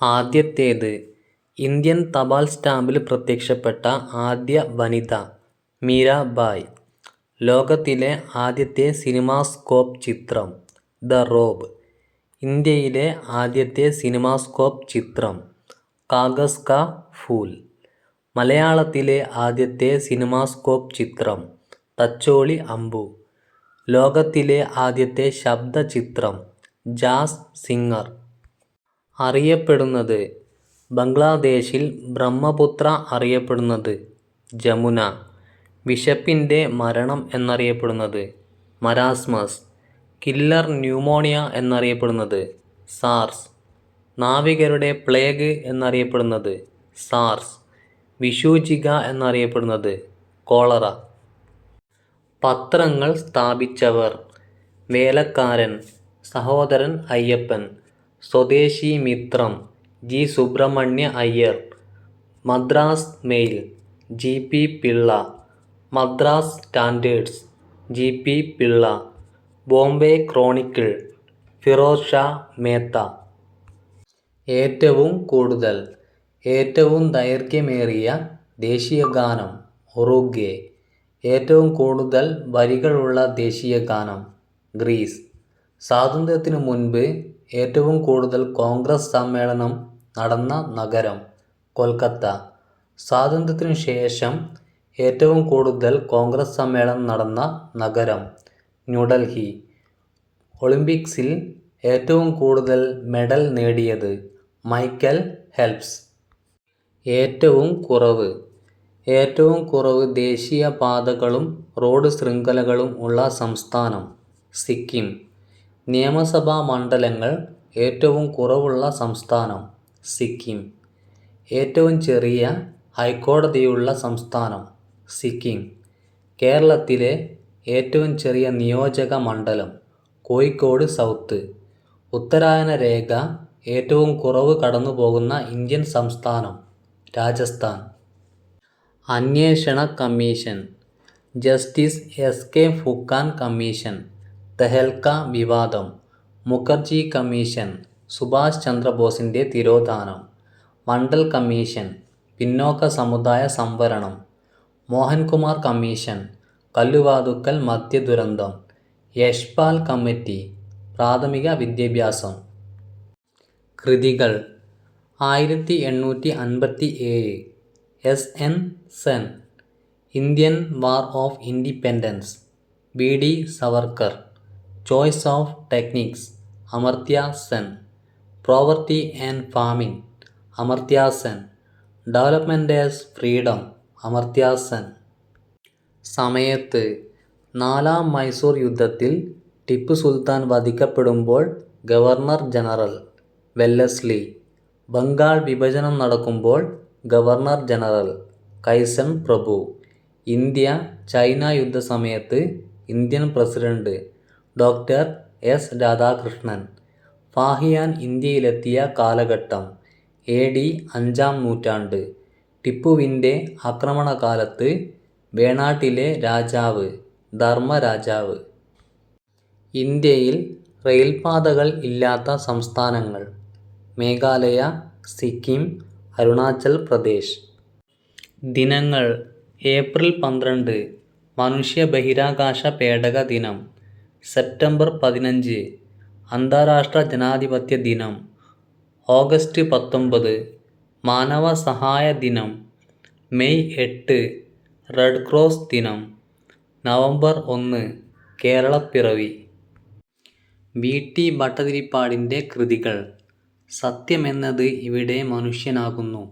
ആദ്യത്തേത്. ഇന്ത്യൻ തപാൽ സ്റ്റാമ്പിൽ പ്രത്യക്ഷപ്പെട്ട ആദ്യ വനിത മീരാബായ്. ലോകത്തിലെ ആദ്യത്തെ സിനിമാസ്കോപ്പ് ചിത്രം ദ റോബ്. ഇന്ത്യയിലെ ആദ്യത്തെ സിനിമാസ്കോപ്പ് ചിത്രം കാഗസ് കാ ഫൂൽ. മലയാളത്തിലെ ആദ്യത്തെ സിനിമാസ്കോപ്പ് ചിത്രം തച്ചോളി അമ്പു. ലോകത്തിലെ ആദ്യത്തെ ശബ്ദചിത്രം ജാസ് സിംഗർ. അറിയപ്പെടുന്നത്. ബംഗ്ലാദേശിൽ ബ്രഹ്മപുത്ര അറിയപ്പെടുന്നത് ജമുന. വിശപ്പിൻ്റെ മരണം എന്നറിയപ്പെടുന്നത് മരാസ്മസ്. കില്ലർ ന്യൂമോണിയ എന്നറിയപ്പെടുന്നത് സാർസ്. നാവികരുടെ പ്ലേഗ് എന്നറിയപ്പെടുന്നത് സാർസ്. വിഷൂചിക എന്നറിയപ്പെടുന്നത് കോളറ. പത്രങ്ങൾ സ്ഥാപിച്ചവർ. Velakkaran, Sahodaran Ayyappan, Swadeshi Mitram, G Subramania Iyer, Madras mail, G P Pillai, Madras standards, G P Pillai, Bombay chronicle, Firoz Shah Mehta. ഏറ്റവും കൂടുതൽ. ഏറ്റവും ദൈർഘ്യമേറിയ ദേശീയഗാനം ഉറുഗ്വേ. ഏറ്റവും കൂടുതൽ വരികളുള്ള ദേശീയഗാനം ഗ്രീസ്. സ്വാതന്ത്ര്യത്തിനു മുൻപ് ഏറ്റവും കൂടുതൽ കോൺഗ്രസ് സമ്മേളനം നടന്ന നഗരം കൊൽക്കത്ത. സ്വാതന്ത്ര്യത്തിനു ശേഷം ഏറ്റവും കൂടുതൽ കോൺഗ്രസ് സമ്മേളനം നടന്ന നഗരം ന്യൂഡൽഹി. ഒളിമ്പിക്സിൽ ഏറ്റവും കൂടുതൽ മെഡൽ നേടിയത് മൈക്കൽ ഫെൽപ്സ്. ഏറ്റവും കുറവ്. ഏറ്റവും കുറവ് ദേശീയപാതകളും റോഡ് ശൃംഖലകളും ഉള്ള സംസ്ഥാനം സിക്കിം. നിയമസഭാ മണ്ഡലങ്ങൾ ഏറ്റവും കുറവുള്ള സംസ്ഥാനം സിക്കിം. ഏറ്റവും ചെറിയ ഹൈക്കോടതിയുള്ള സംസ്ഥാനം സിക്കിം. കേരളത്തിലെ ഏറ്റവും ചെറിയ നിയോജക മണ്ഡലം കോഴിക്കോട് സൗത്ത്. ഉത്തരായന രേഖ ഏറ്റവും കുറവ് കടന്നുപോകുന്ന ഇന്ത്യൻ സംസ്ഥാനം രാജസ്ഥാൻ. അന്വേഷണ commission. Justice S K Phukan commission, Tehelka വിവാദം, മുഖർജി കമ്മീഷൻ, സുഭാഷ് ചന്ദ്രബോസിൻ്റെ തിരോധാനം, മണ്ഡൽ കമ്മീഷൻ, പിന്നോക്ക സമുദായ സംവരണം, മോഹൻകുമാർ കമ്മീഷൻ, കല്ലുവാതുക്കൽ മദ്യദുരന്തം, യശ്പാൽ കമ്മിറ്റി, പ്രാഥമിക വിദ്യാഭ്യാസം. കൃതികൾ. 1857 S N Sen, Indian war of independence, B D Savarkar. Choice of techniques, Amartya Sen. Poverty and famine, Amartya Sen. Development as freedom, Amartya Sen. സമയത്ത്. നാലാം മൈസൂർ യുദ്ധത്തിൽ ടിപ്പു സുൽത്താൻ വധിക്കപ്പെടുമ്പോൾ ഗവർണർ ജനറൽ വെല്ലസ്ലി. ബംഗാൾ വിഭജനം നടക്കുമ്പോൾ ഗവർണർ ജനറൽ കൈസൺ പ്രഭു. ഇന്ത്യ ചൈന യുദ്ധസമയത്ത് Indian president doctor S Radhakrishnan. Fahien ഇന്ത്യയിലെത്തിയ കാലഘട്ടം എ ഡി 5-ാം നൂറ്റാണ്ട്. ടിപ്പുവിൻ്റെ ആക്രമണകാലത്ത് വേണാട്ടിലെ രാജാവ് ധർമ്മരാജാവ്. ഇന്ത്യയിൽ റെയിൽപാതകൾ ഇല്ലാത്ത സംസ്ഥാനങ്ങൾ മേഘാലയ, സിക്കിം, അരുണാചൽ പ്രദേശ്. ദിനങ്ങൾ. ഏപ്രിൽ 12 മനുഷ്യ ബഹിരാകാശ പേടക ദിനം. സെപ്റ്റംബർ 15 അന്താരാഷ്ട്ര ജനാധിപത്യ ദിനം. ഓഗസ്റ്റ് 19 മാനവ സഹായ ദിനം. മെയ് 8 റെഡ് ക്രോസ് ദിനം. നവംബർ 1 കേരളപ്പിറവി. വി ടി ഭട്ടതിരിപ്പാടിൻ്റെ കൃതികൾ. സത്യമെന്നത് ഇവിടെ മനുഷ്യനാകുന്നു,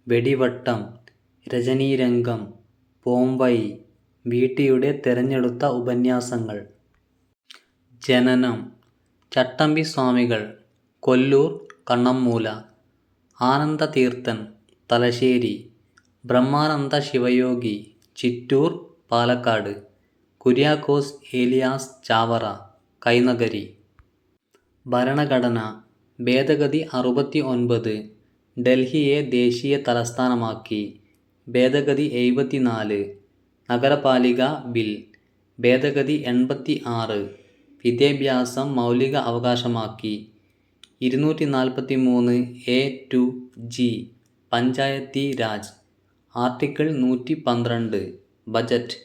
വെടിവട്ടം, രജനീരംഗം, പോംവഴി. വി ടിയുടെ തെരഞ്ഞെടുത്ത ഉപന്യാസങ്ങൾ. ജനനം. ചട്ടമ്പി സ്വാമികൾ, കൊല്ലൂർ കണ്ണമ്മൂല. ആനന്ദതീർത്ഥൻ, തലശ്ശേരി. ബ്രഹ്മാനന്ദ ശിവയോഗി, ചിറ്റൂർ, പാലക്കാട്. കുര്യാക്കോസ് ഏലിയാസ് ചാവറ, കൈനകരി. ഭരണഘടന. ഭേദഗതി 69 ഡൽഹിയെ ദേശീയ തലസ്ഥാനമാക്കി. ഭേദഗതി 74 നഗരപാലിക ബിൽ. ഭേദഗതി 86 വിദ്യാഭ്യാസം മൗലിക അവകാശമാക്കി. 243 A2 G Panchayati Raj. Article 112 budget